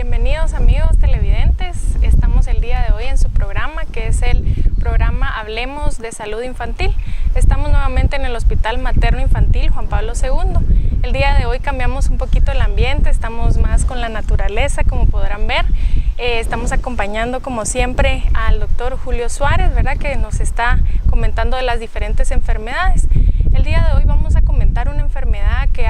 Bienvenidos amigos televidentes, estamos el día de hoy en su programa que es el programa Hablemos de Salud Infantil. Estamos nuevamente en el Hospital Materno Infantil Juan Pablo II. El día de hoy cambiamos un poquito el ambiente, estamos más con la naturaleza como podrán ver. Estamos acompañando como siempre al doctor Julio Suárez, ¿verdad? Que nos está comentando de las diferentes enfermedades. El día de hoy vamos a comentar una enfermedad que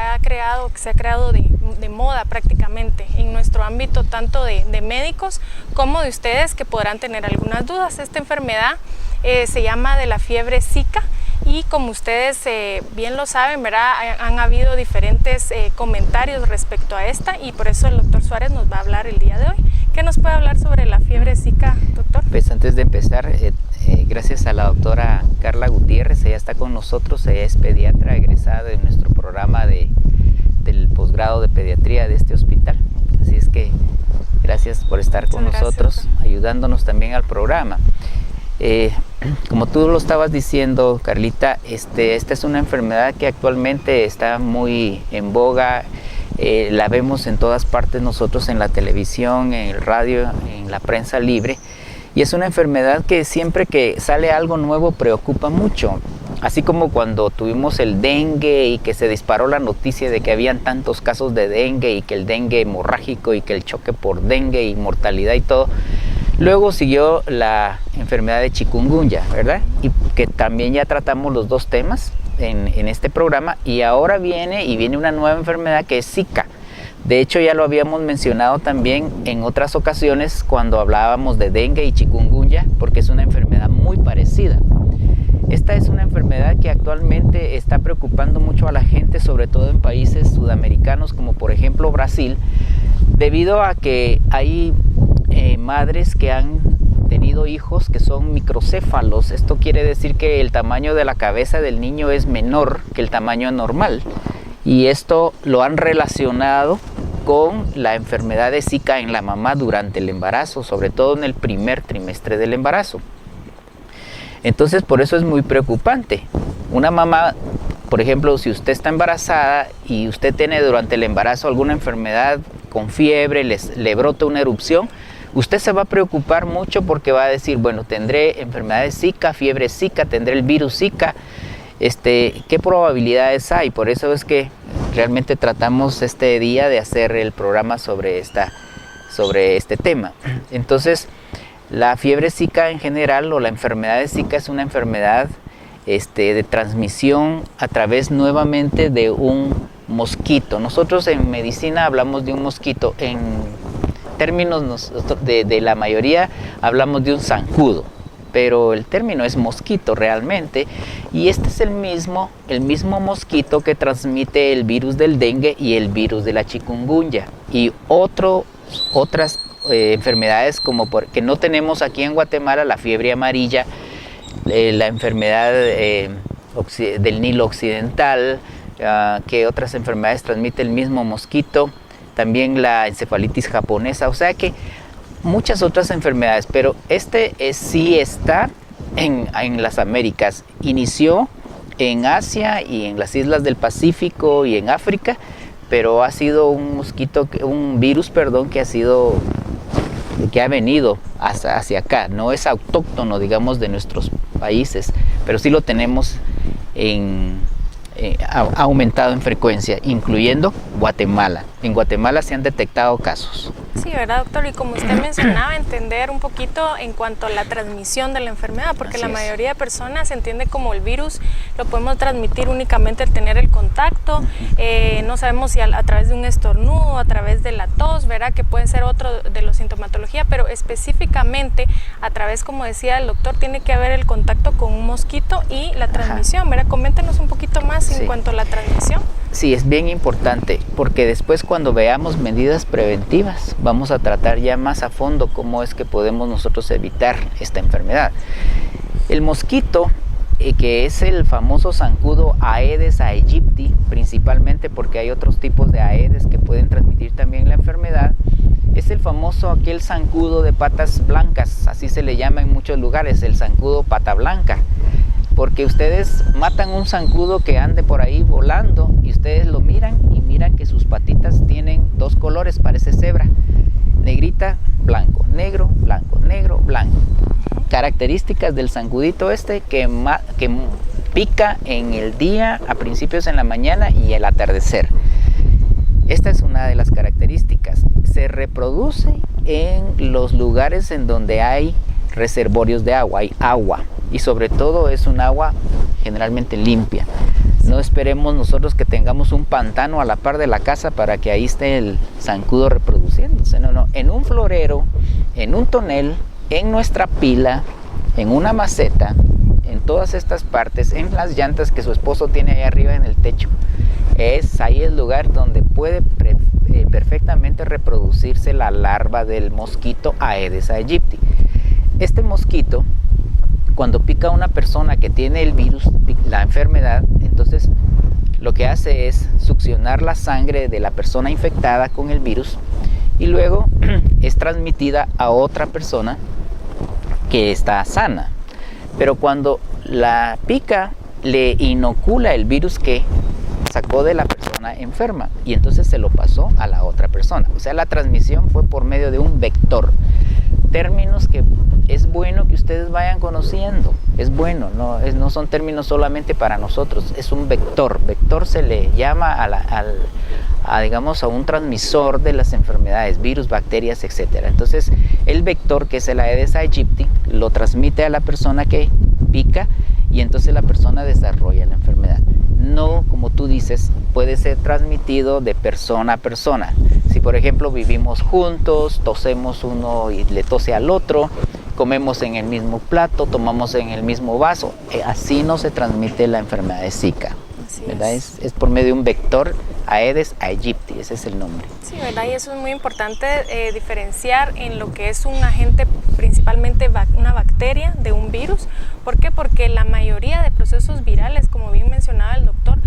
se ha creado de moda prácticamente en nuestro ámbito, tanto de médicos como de ustedes que podrán tener algunas dudas. Esta enfermedad se llama de la fiebre Zika y como ustedes bien lo saben, ¿verdad? Han habido diferentes comentarios respecto a esta y por eso el doctor Suárez nos va a hablar el día de hoy. ¿Qué nos puede hablar sobre la fiebre Zika, doctor? Pues antes de empezar, gracias a la doctora Carla Gutiérrez, ella está con nosotros, ella es pediatra egresada de nuestro programa del posgrado de pediatría de este hospital. Así es que gracias por estar con nosotros, ayudándonos también al programa. Como tú lo estabas diciendo, Carlita, esta es una enfermedad que actualmente está muy en boga. La vemos en todas partes nosotros, en la televisión, en el radio, en la prensa libre. Y es una enfermedad que siempre que sale algo nuevo preocupa mucho. Así como cuando tuvimos el dengue y que se disparó la noticia de que habían tantos casos de dengue y que el dengue hemorrágico y que el choque por dengue y mortalidad y todo. Luego siguió la enfermedad de chikungunya, ¿verdad? Y que también ya tratamos los dos temas en este programa. Y ahora viene una nueva enfermedad que es Zika. De hecho, ya lo habíamos mencionado también en otras ocasiones cuando hablábamos de dengue y chikungunya, porque es una enfermedad muy parecida. Esta es una enfermedad que actualmente está preocupando mucho a la gente, sobre todo en países sudamericanos como por ejemplo Brasil, debido a que hay madres que han tenido hijos que son microcéfalos. Esto quiere decir que el tamaño de la cabeza del niño es menor que el tamaño normal. Y esto lo han relacionado con la enfermedad de Zika en la mamá durante el embarazo, sobre todo en el primer trimestre del embarazo. Entonces, por eso es muy preocupante. Una mamá, por ejemplo, si usted está embarazada y usted tiene durante el embarazo alguna enfermedad con fiebre, le brota una erupción, usted se va a preocupar mucho porque va a decir, bueno, tendré enfermedad de Zika, fiebre Zika, tendré el virus Zika. ¿Qué probabilidades hay? Por eso es que realmente tratamos este día de hacer el programa sobre este tema. Entonces, la fiebre Zika en general o la enfermedad de Zika es una enfermedad de transmisión a través nuevamente de un mosquito. Nosotros en medicina hablamos de un mosquito, en términos de la mayoría hablamos de un zancudo. Pero el término es mosquito realmente, y este es el mismo mosquito que transmite el virus del dengue y el virus de la chikungunya y otras enfermedades como que no tenemos aquí en Guatemala, la fiebre amarilla, la enfermedad del Nilo Occidental, que otras enfermedades transmite el mismo mosquito, también la encefalitis japonesa, o sea que muchas otras enfermedades, pero sí está en las Américas. Inició en Asia y en las islas del Pacífico y en África, pero ha sido un virus que ha venido hacia acá. No es autóctono, digamos, de nuestros países, pero sí lo tenemos ha aumentado en frecuencia, incluyendo Guatemala. En Guatemala se han detectado casos. Sí, ¿verdad, doctor? Y como usted mencionaba, entender un poquito en cuanto a la transmisión de la enfermedad, porque la mayoría de personas entiende como el virus lo podemos transmitir únicamente al tener el contacto. No sabemos si a través de un estornudo, a través de la tos, ¿verdad? Que puede ser otro de los sintomatología, pero específicamente a través, como decía el doctor, tiene que haber el contacto con un mosquito y la transmisión, ¿verdad? Coméntenos un poquito más en cuanto a la transmisión. Sí, es bien importante, porque después cuando veamos medidas preventivas, vamos a tratar ya más a fondo cómo es que podemos nosotros evitar esta enfermedad. El mosquito, que es el famoso zancudo Aedes aegypti, principalmente porque hay otros tipos de Aedes que pueden transmitir también la enfermedad, es el famoso aquel zancudo de patas blancas, así se le llama en muchos lugares, el zancudo pata blanca. Porque ustedes matan un zancudo que ande por ahí volando y ustedes lo miran y miran que sus patitas tienen dos colores, parece cebra, negrita, blanco, negro, blanco, negro, blanco. Características del zancudito que pica en el día, a principios en la mañana y al atardecer. Esta es una de las características. Se reproduce en los lugares en donde hay reservorios de agua, hay agua, y sobre todo es un agua generalmente limpia. No esperemos nosotros que tengamos un pantano a la par de la casa para que ahí esté el zancudo reproduciéndose. No, en un florero, en un tonel, en nuestra pila, en una maceta, en todas estas partes, en las llantas que su esposo tiene ahí arriba en el techo. Es ahí el lugar donde puede perfectamente reproducirse la larva del mosquito Aedes aegypti. Este mosquito, cuando pica a una persona que tiene el virus, la enfermedad, entonces lo que hace es succionar la sangre de la persona infectada con el virus y luego es transmitida a otra persona que está sana. Pero cuando la pica, le inocula el virus que sacó de la persona enferma y entonces se lo pasó a la otra persona. O sea, la transmisión fue por medio de un vector. Términos que es bueno que ustedes vayan conociendo. Es bueno, no son términos solamente para nosotros, es un vector. Vector se le llama digamos, a un transmisor de las enfermedades, virus, bacterias, etc. Entonces, el vector, que es el Aedes aegypti, lo transmite a la persona que pica y entonces la persona desarrolla la enfermedad. No, como tú dices, puede ser transmitido de persona a persona. Si por ejemplo vivimos juntos, tosemos uno y le tose al otro, comemos en el mismo plato, tomamos en el mismo vaso, así no se transmite la enfermedad de Zika. ¿Verdad? Es por medio de un vector, Aedes aegypti, ese es el nombre. Sí, ¿verdad? Y eso es muy importante diferenciar en lo que es un agente, principalmente una bacteria de un virus. ¿Por qué? Porque la mayoría de procesos virales, como bien mencionaba el doctor,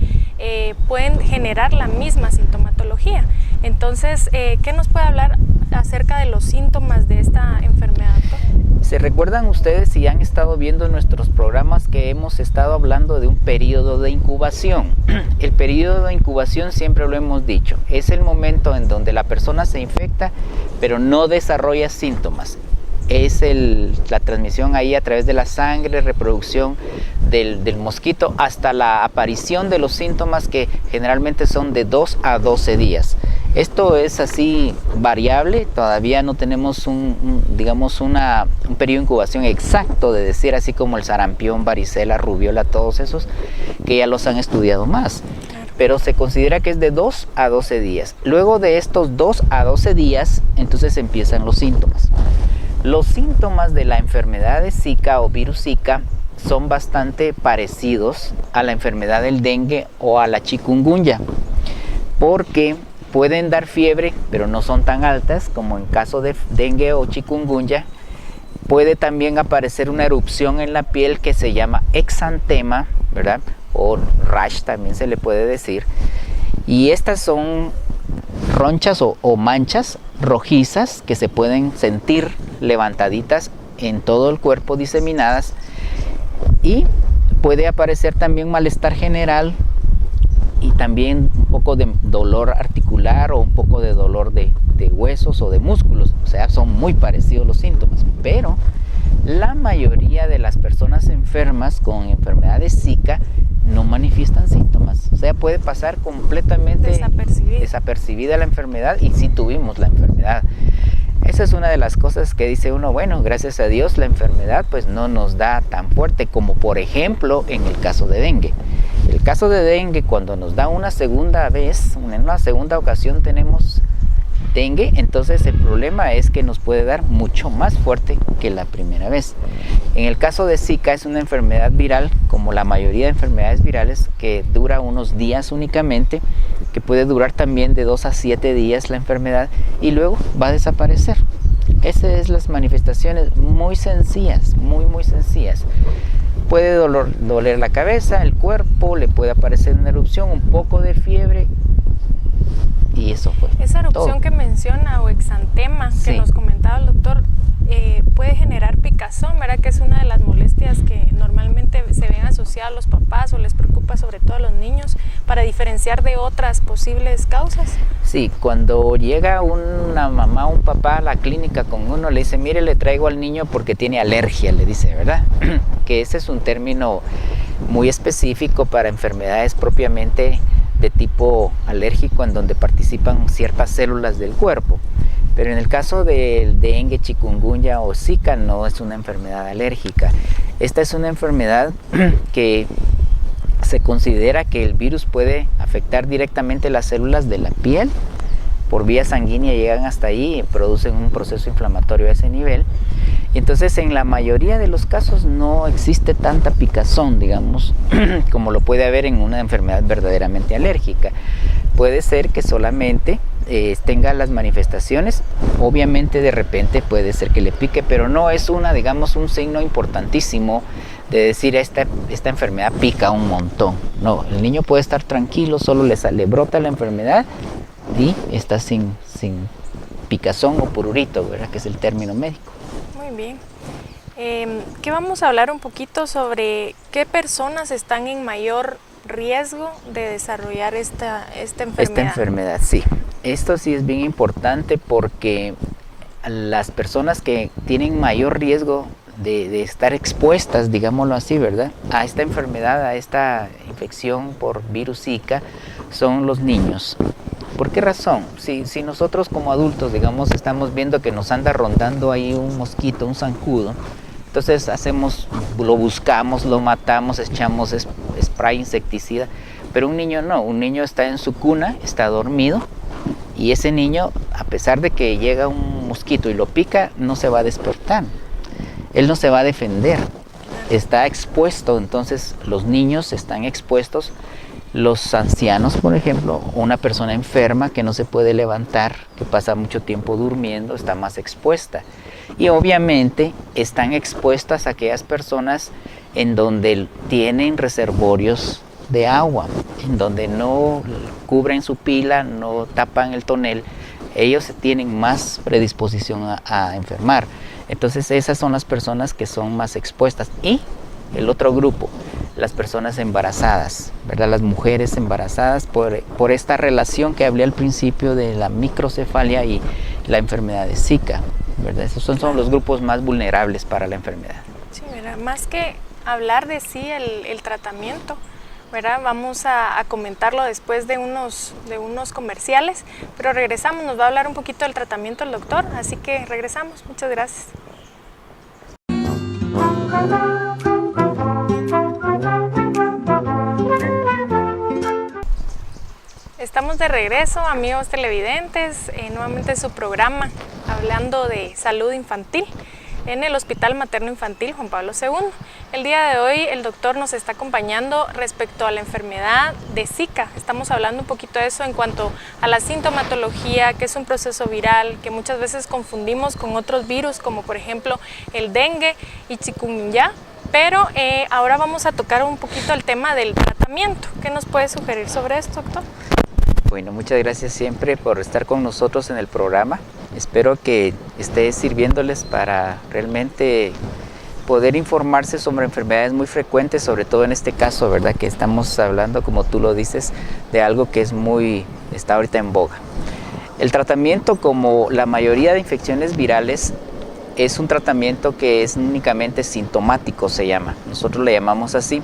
pueden generar la misma sintomatología. Entonces, ¿qué nos puede hablar acerca de los síntomas de esta enfermedad, doctor? ¿Se recuerdan ustedes, si han estado viendo nuestros programas, que hemos estado hablando de un periodo de incubación? El periodo de incubación, siempre lo hemos dicho, es el momento en donde la persona se infecta pero no desarrolla síntomas. Es la transmisión ahí a través de la sangre, reproducción del mosquito, hasta la aparición de los síntomas, que generalmente son de 2 a 12 días. Esto es así variable, todavía no tenemos un periodo de incubación exacto de decir, así como el sarampión, varicela, rubiola, todos esos que ya los han estudiado más. Pero se considera que es de 2 a 12 días. Luego de estos 2 a 12 días, entonces empiezan los síntomas. Los síntomas de la enfermedad de Zika o virus Zika son bastante parecidos a la enfermedad del dengue o a la chikungunya, porque pueden dar fiebre, pero no son tan altas como en caso de dengue o chikungunya. Puede también aparecer una erupción en la piel que se llama exantema, ¿verdad? O rash también se le puede decir. Y estas son ronchas o manchas rojizas que se pueden sentir levantaditas en todo el cuerpo, diseminadas. Y puede aparecer también malestar general y también un poco de dolor articular o un poco de dolor de huesos o de músculos. O sea, son muy parecidos los síntomas, pero la mayoría de las personas enfermas con enfermedades Zika no manifiestan síntomas. O sea, puede pasar completamente desapercibida la enfermedad, y sí tuvimos la enfermedad. Esa es una de las cosas que dice uno, bueno, gracias a Dios la enfermedad pues no nos da tan fuerte como por ejemplo en el caso de dengue. El caso de dengue, cuando nos da una segunda vez, en una segunda ocasión tenemos dengue, entonces el problema es que nos puede dar mucho más fuerte que la primera vez. En el caso de Zika es una enfermedad viral, como la mayoría de enfermedades virales, que dura unos días únicamente, que puede durar también de 2 a 7 días la enfermedad y luego va a desaparecer. Esas son las manifestaciones muy sencillas, muy sencillas. Puede doler la cabeza, el cuerpo, le puede aparecer una erupción, un poco de fiebre, y eso fue esa erupción todo. Que menciona, o exantema, sí, que nos comentaba el doctor, puede generar picazón, ¿verdad? Que es una de las molestias que normalmente se ven asociadas a los papás o les preocupa sobre todo a los niños. para diferenciar de otras posibles causas? Sí, cuando llega una mamá o un papá a la clínica con uno, le dice, mire, le traigo al niño porque tiene alergia, le dice, ¿verdad? Que ese es un término muy específico para enfermedades propiamente de tipo alérgico, en donde participan ciertas células del cuerpo. Pero en el caso del dengue, chikungunya o zika no es una enfermedad alérgica. Esta es una enfermedad que se considera que el virus puede afectar directamente las células de la piel. Por vía sanguínea llegan hasta ahí y producen un proceso inflamatorio a ese nivel. Y entonces en la mayoría de los casos no existe tanta picazón, digamos, como lo puede haber en una enfermedad verdaderamente alérgica. Puede ser que solamente tenga las manifestaciones, obviamente de repente puede ser que le pique, pero no es digamos, un signo importantísimo de decir esta enfermedad pica un montón. No, el niño puede estar tranquilo, solo le brota la enfermedad y está sin picazón o pururito, ¿verdad? Que es el término médico. Muy bien. ¿Qué vamos a hablar un poquito sobre qué personas están en mayor riesgo de desarrollar esta enfermedad? Esta enfermedad, sí. Esto sí es bien importante porque las personas que tienen mayor riesgo de estar expuestas, digámoslo así, ¿verdad?, a esta enfermedad, a esta infección por virus Zika, son los niños. ¿Por qué razón? Si nosotros como adultos, digamos, estamos viendo que nos anda rondando ahí un mosquito, un zancudo, entonces lo buscamos, lo matamos, echamos spray insecticida, pero un niño no, un niño está en su cuna, está dormido, y ese niño, a pesar de que llega un mosquito y lo pica, no se va a despertar, él no se va a defender, está expuesto. Entonces los niños están expuestos, los ancianos, por ejemplo, una persona enferma que no se puede levantar, que pasa mucho tiempo durmiendo, está más expuesta. Y obviamente están expuestas aquellas personas en donde tienen reservorios de agua, en donde no cubren su pila, no tapan el tonel, ellos tienen más predisposición a enfermar. Entonces esas son las personas que son más expuestas. Y el otro grupo, las personas embarazadas, ¿verdad? Las mujeres embarazadas por esta relación que hablé al principio de la microcefalia y la enfermedad de Zika, ¿verdad? Esos son los grupos más vulnerables para la enfermedad. Sí, ¿verdad? Más que hablar de sí el tratamiento, ¿verdad? Vamos a comentarlo después de unos comerciales, pero regresamos, nos va a hablar un poquito del tratamiento el doctor, así que regresamos. Muchas gracias. Estamos de regreso, amigos televidentes, nuevamente su programa hablando de salud infantil en el Hospital Materno Infantil Juan Pablo II. El día de hoy el doctor nos está acompañando respecto a la enfermedad de Zika. Estamos hablando un poquito de eso en cuanto a la sintomatología, que es un proceso viral que muchas veces confundimos con otros virus como por ejemplo el dengue y chikungunya. Pero ahora vamos a tocar un poquito el tema del tratamiento. ¿Qué nos puede sugerir sobre esto, doctor? Bueno, muchas gracias siempre por estar con nosotros en el programa. Espero que esté sirviéndoles para realmente poder informarse sobre enfermedades muy frecuentes, sobre todo en este caso, ¿verdad? Que estamos hablando, como tú lo dices, de algo que está ahorita en boga. El tratamiento, como la mayoría de infecciones virales, es un tratamiento que es únicamente sintomático, se llama. Nosotros le llamamos así.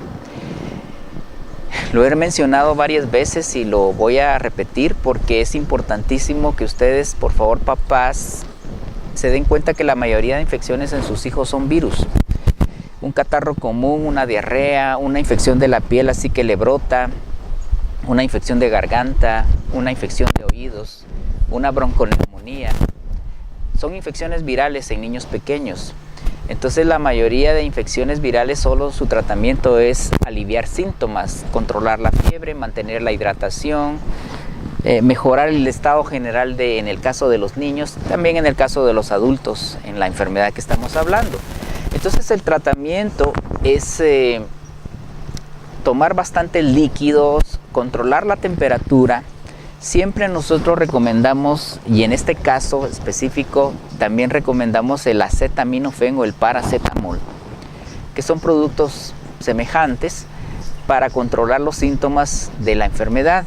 Lo he mencionado varias veces y lo voy a repetir porque es importantísimo que ustedes, por favor, papás, se den cuenta que la mayoría de infecciones en sus hijos son virus. Un catarro común, una diarrea, una infección de la piel así que le brota, una infección de garganta, una infección de oídos, una bronconeumonía. Son infecciones virales en niños pequeños. Entonces la mayoría de infecciones virales solo su tratamiento es aliviar síntomas, controlar la fiebre, mantener la hidratación, mejorar el estado general en el caso de los niños, también en el caso de los adultos, en la enfermedad que estamos hablando. Entonces el tratamiento es tomar bastantes líquidos, controlar la temperatura. Siempre nosotros recomendamos, y en este caso específico, también recomendamos el acetaminofén o el paracetamol, que son productos semejantes, para controlar los síntomas de la enfermedad.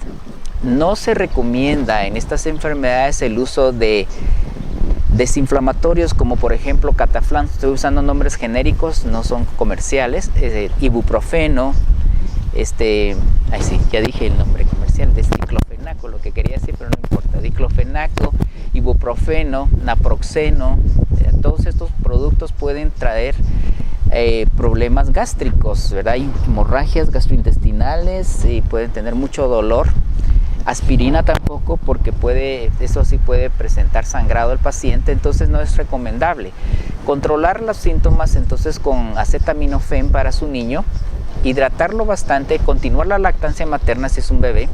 No se recomienda en estas enfermedades el uso de desinflamatorios como por ejemplo Cataflán. Estoy usando nombres genéricos, no son comerciales. Ibuprofeno, ya dije el nombre comercial, de diclofenaco, lo que quería decir, pero no importa. Diclofenaco, ibuprofeno, naproxeno, todos estos productos pueden traer problemas gástricos, ¿verdad? Hemorragias gastrointestinales y pueden tener mucho dolor. Aspirina tampoco, porque eso sí puede presentar sangrado al paciente, entonces no es recomendable. Controlar los síntomas entonces con acetaminofén para su niño, hidratarlo bastante, continuar la lactancia materna si es un bebé,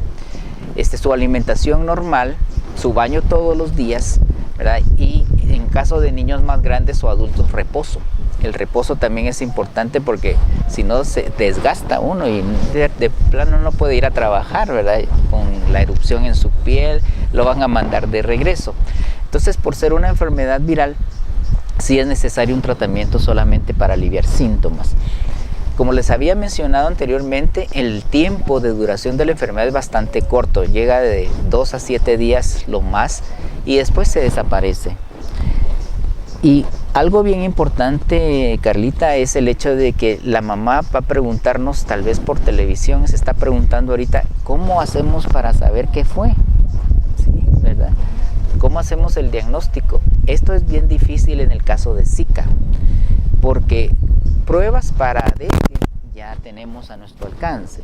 su alimentación normal, su baño todos los días, ¿verdad? Y en caso de niños más grandes o adultos, reposo. El reposo también es importante porque si no se desgasta uno y de plano no puede ir a trabajar, ¿verdad? Con la erupción en su piel, lo van a mandar de regreso. Entonces, por ser una enfermedad viral, sí es necesario un tratamiento solamente para aliviar síntomas. Como les había mencionado anteriormente, el tiempo de duración de la enfermedad es bastante corto, llega de 2 a 7 días lo más y después se desaparece. Y algo bien importante, Carlita, es el hecho de que la mamá va a preguntarnos, tal vez por televisión, se está preguntando ahorita, ¿cómo hacemos para saber qué fue? ¿Sí? ¿Verdad? ¿Cómo hacemos el diagnóstico? Esto es bien difícil en el caso de Zika, porque pruebas para dengue ya tenemos a nuestro alcance.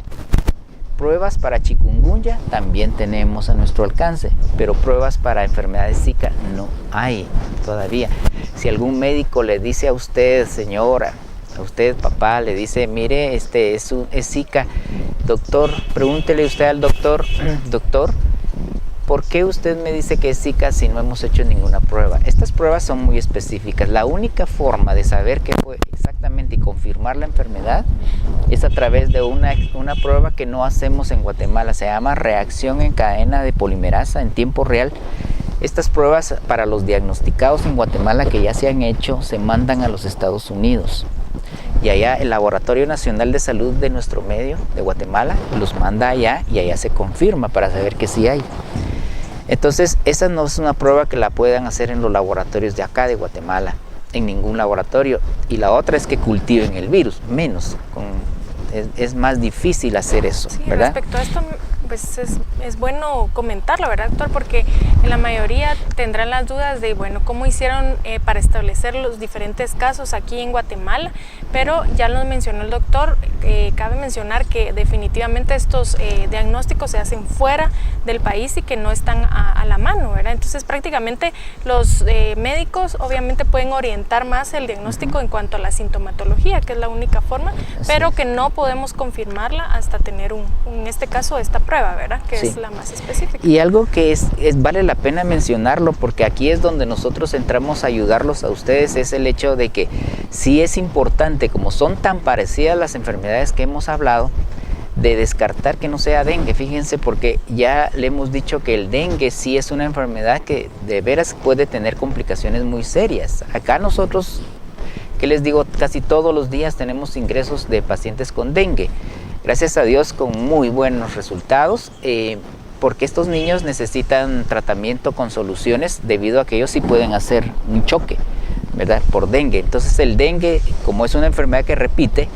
Pruebas para chikungunya también tenemos a nuestro alcance, pero pruebas para enfermedades Zika no hay todavía. Si algún médico le dice a usted, señora, a usted, papá, le dice, mire, es Zika, doctor, pregúntele usted al doctor, doctor, ¿por qué usted me dice que es Zika si no hemos hecho ninguna prueba? Estas pruebas son muy específicas. La única forma de saber qué fue exactamente y confirmar la enfermedad es a través de una prueba que no hacemos en Guatemala. Se llama reacción en cadena de polimerasa en tiempo real. Estas pruebas para los diagnosticados en Guatemala que ya se han hecho se mandan a los Estados Unidos. Y allá el Laboratorio Nacional de Salud de nuestro medio, de Guatemala, los manda allá y allá se confirma para saber que sí hay. Entonces, esa no es una prueba que la puedan hacer en los laboratorios de acá de Guatemala, en ningún laboratorio. Y la otra es que cultiven el virus, menos, es más difícil hacer eso, sí, ¿verdad? Respecto a esto, pues es bueno comentarlo, ¿verdad, doctor? Porque en la mayoría tendrán las dudas de, bueno, cómo hicieron para establecer los diferentes casos aquí en Guatemala, pero ya lo mencionó el doctor, cabe mencionar que definitivamente estos diagnósticos se hacen fuera del país y que no están a la mano, ¿verdad? Entonces prácticamente los médicos obviamente pueden orientar más el diagnóstico en cuanto a la sintomatología, que es la única forma, pero que no podemos confirmarla hasta tener en este caso, esta prueba, ¿verdad? Que es la más específica. Y algo que vale la pena mencionarlo, porque aquí es donde nosotros entramos a ayudarlos a ustedes, es el hecho de que sí es importante, como son tan parecidas las enfermedades que hemos hablado, de descartar que no sea dengue. Fíjense, porque ya le hemos dicho que el dengue sí es una enfermedad que de veras puede tener complicaciones muy serias. Acá nosotros, ¿qué les digo? Casi todos los días tenemos ingresos de pacientes con dengue. Gracias a Dios con muy buenos resultados, porque estos niños necesitan tratamiento con soluciones debido a que ellos sí pueden hacer un choque, ¿verdad? Por dengue. Entonces el dengue, como es una enfermedad que repite,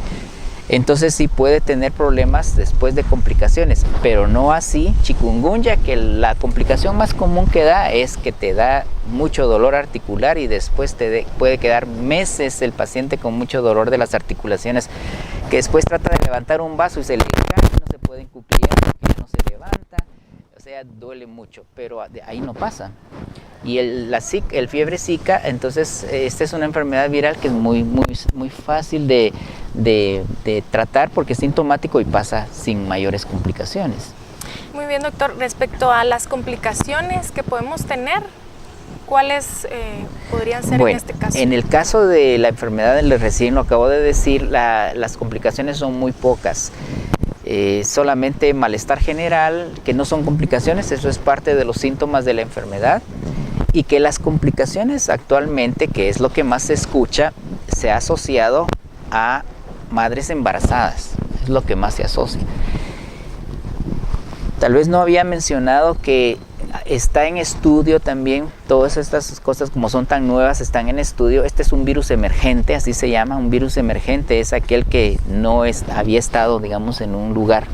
entonces sí puede tener problemas después de complicaciones, pero no así chikungunya, que la complicación más común que da es que te da mucho dolor articular y después puede quedar meses el paciente con mucho dolor de las articulaciones, que después trata de levantar un vaso y se le cae, no se puede encuclillar porque no se levanta, o sea, duele mucho, pero de ahí no pasa. Y el fiebre Zika, entonces esta es una enfermedad viral que es muy fácil de tratar porque es sintomático y pasa sin mayores complicaciones. Muy bien, doctor. Respecto a las complicaciones que podemos tener, ¿cuáles podrían ser en este caso? En el caso de la enfermedad del recién lo acabo de decir, las complicaciones son muy pocas. Solamente malestar general, que no son complicaciones, eso es parte de los síntomas de la enfermedad. Y que las complicaciones actualmente, que es lo que más se escucha, se ha asociado a madres embarazadas. Es es lo que más se asocia. Tal vez no había mencionado que está en estudio también, todas estas cosas como son tan nuevas están en estudio. Este es un virus emergente, así se llama. Un virus emergente es aquel que no había estado, digamos, en un lugar,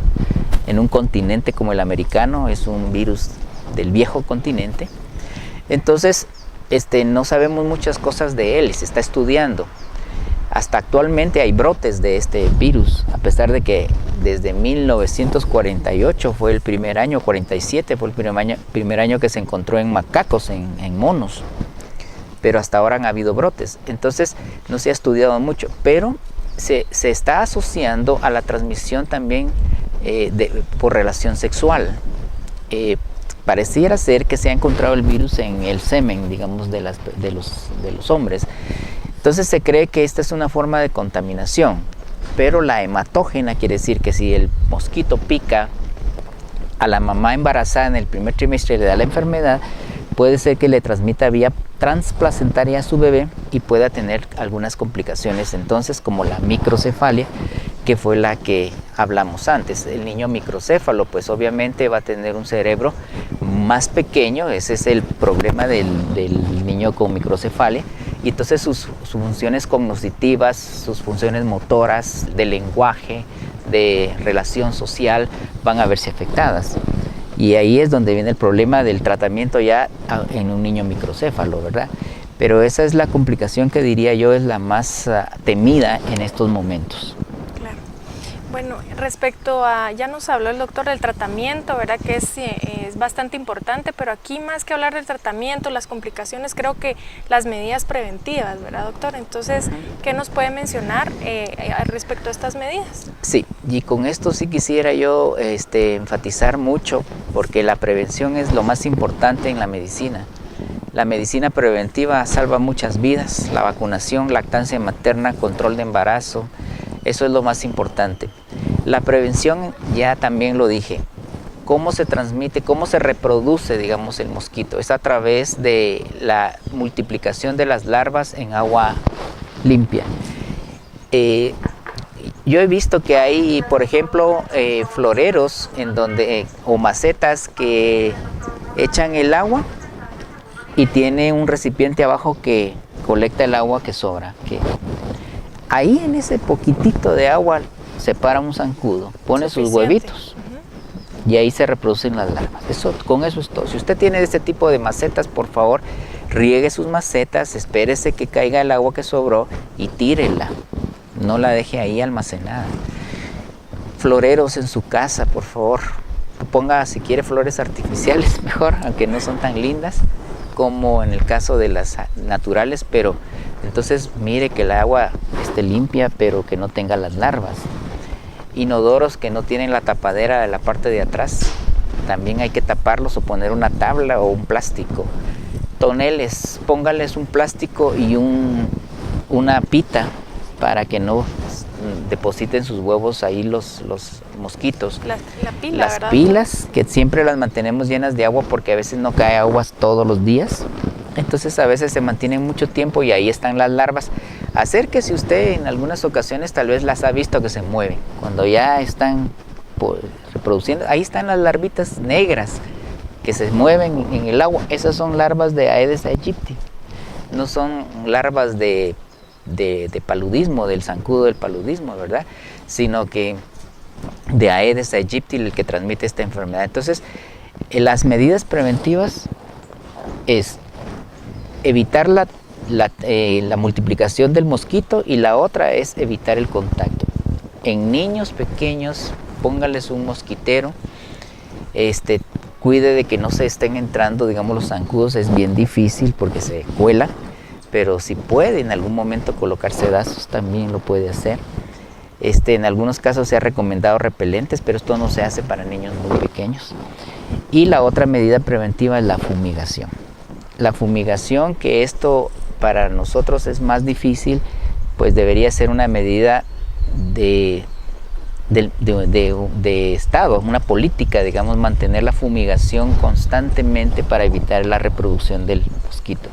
en un continente como el americano. Es un virus del viejo continente. Entonces, no sabemos muchas cosas de él y se está estudiando. Hasta actualmente hay brotes de este virus, a pesar de que desde 1948 fue el primer año, 47 fue el primer año que se encontró en macacos, en monos. Pero hasta ahora han habido brotes. Entonces no se ha estudiado mucho, pero se está asociando a la transmisión también por relación sexual. Pareciera ser que se ha encontrado el virus en el semen, digamos, de los hombres. Entonces se cree que esta es una forma de contaminación, pero la hematógena quiere decir que si el mosquito pica a la mamá embarazada en el primer trimestre y le da la enfermedad, puede ser que le transmita vía transplacentaria a su bebé y pueda tener algunas complicaciones entonces, como la microcefalia, que fue la que hablamos antes. El niño microcéfalo pues obviamente va a tener un cerebro más pequeño, ese es el problema del niño con microcefalia, y entonces sus funciones cognitivas, sus funciones motoras, de lenguaje, de relación social, van a verse afectadas. Y ahí es donde viene el problema del tratamiento ya en un niño microcéfalo, ¿verdad? Pero esa es la complicación que diría yo es la más temida en estos momentos. Claro. Bueno, respecto a, ya nos habló el doctor del tratamiento, ¿verdad? Que es bastante importante, pero aquí más que hablar del tratamiento, las complicaciones, creo que las medidas preventivas, ¿verdad, doctor? Entonces, ¿qué nos puede mencionar respecto a estas medidas? Sí, y con esto sí quisiera yo enfatizar mucho, porque la prevención es lo más importante en la medicina. La medicina preventiva salva muchas vidas, la vacunación, lactancia materna, control de embarazo, eso es lo más importante. La prevención, ya también lo dije, cómo se transmite, cómo se reproduce, digamos, el mosquito, es a través de la multiplicación de las larvas en agua limpia. Yo he visto que hay, por ejemplo, floreros o macetas que echan el agua y tiene un recipiente abajo que colecta el agua que sobra. Ahí en ese poquitito de agua se para un zancudo, pone sus huevitos y ahí se reproducen las larvas. Con eso es todo. Si usted tiene este tipo de macetas, por favor, riegue sus macetas, espérese que caiga el agua que sobró y tírela. No la deje ahí almacenada. Floreros en su casa, por favor. Ponga, si quiere, flores artificiales mejor, aunque no son tan lindas como en el caso de las naturales, pero entonces mire que el agua esté limpia, pero que no tenga las larvas. Inodoros que no tienen la tapadera de la parte de atrás, también hay que taparlos o poner una tabla o un plástico. Toneles, póngales un plástico y una pita para que no depositen sus huevos ahí los mosquitos. Las pilas, que siempre las mantenemos llenas de agua porque a veces no cae agua todos los días. Entonces a veces se mantienen mucho tiempo y ahí están las larvas. Acérquese usted, en algunas ocasiones tal vez las ha visto que se mueven. Cuando ya están reproduciendo, ahí están las larvitas negras que se mueven en el agua. Esas son larvas de Aedes aegypti. No son larvas de paludismo, del zancudo del paludismo, ¿verdad? Sino que de Aedes aegypti, el que transmite esta enfermedad. Entonces, las medidas preventivas es evitar la multiplicación del mosquito y la otra es evitar el contacto. En niños pequeños, póngales un mosquitero, cuide de que no se estén entrando, digamos, los zancudos, es bien difícil porque se cuela, pero si puede en algún momento colocar sedazos también lo puede hacer. En algunos casos se ha recomendado repelentes, pero esto no se hace para niños muy pequeños. Y la otra medida preventiva es la fumigación. La fumigación, que esto para nosotros es más difícil, pues debería ser una medida de Estado, una política, digamos, mantener la fumigación constantemente para evitar la reproducción del mosquito.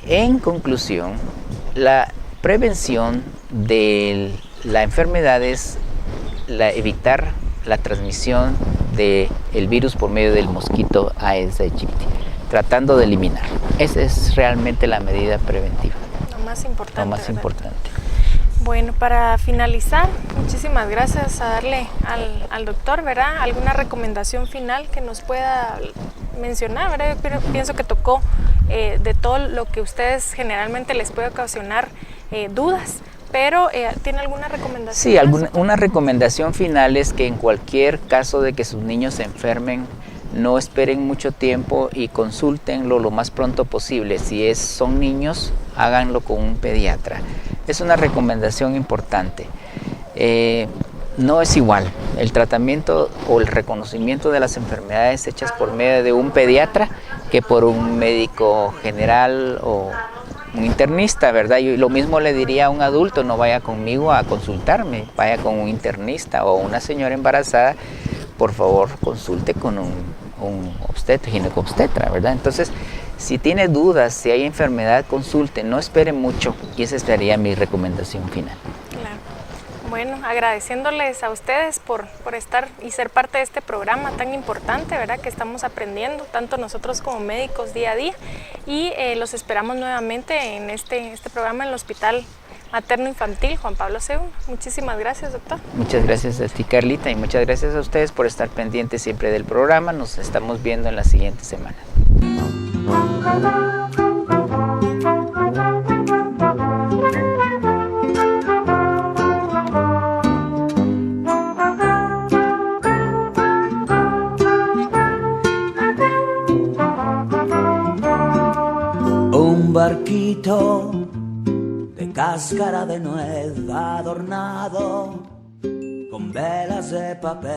En conclusión, la prevención de la enfermedad es evitar la transmisión del virus por medio del mosquito Aedes aegypti, tratando de eliminarlo. Esa es realmente la medida preventiva. Lo más importante. Lo más importante. Bueno, para finalizar, muchísimas gracias a darle al doctor, ¿verdad? ¿Alguna recomendación final que nos pueda mencionar, ¿verdad? Yo pienso que tocó de todo lo que ustedes generalmente les puede ocasionar dudas, pero ¿tiene alguna recomendación? Sí, una recomendación final es que en cualquier caso de que sus niños se enfermen, no esperen mucho tiempo y consúltenlo lo más pronto posible. Si son niños, háganlo con un pediatra. Es una recomendación importante. No es igual el tratamiento o el reconocimiento de las enfermedades hechas por medio de un pediatra que por un médico general o un internista, ¿verdad? Yo lo mismo le diría a un adulto: no vaya conmigo a consultarme, vaya con un internista, o una señora embarazada, por favor consulte con un obstetra, ginecobstetra, ¿verdad? Entonces, si tiene dudas, si hay enfermedad, consulte, no espere mucho, y esa sería mi recomendación final. Claro. Bueno, agradeciéndoles a ustedes por estar y ser parte de este programa tan importante, ¿verdad? Que estamos aprendiendo, tanto nosotros como médicos día a día, y los esperamos nuevamente en este programa en el Hospital Materno Infantil Juan Pablo II. Muchísimas gracias, doctor. Muchas gracias a ti, Carlita, y muchas gracias a ustedes por estar pendientes siempre del programa. Nos estamos viendo en la siguiente semana. Un barquito de cáscara de nuez adornado con velas de papel.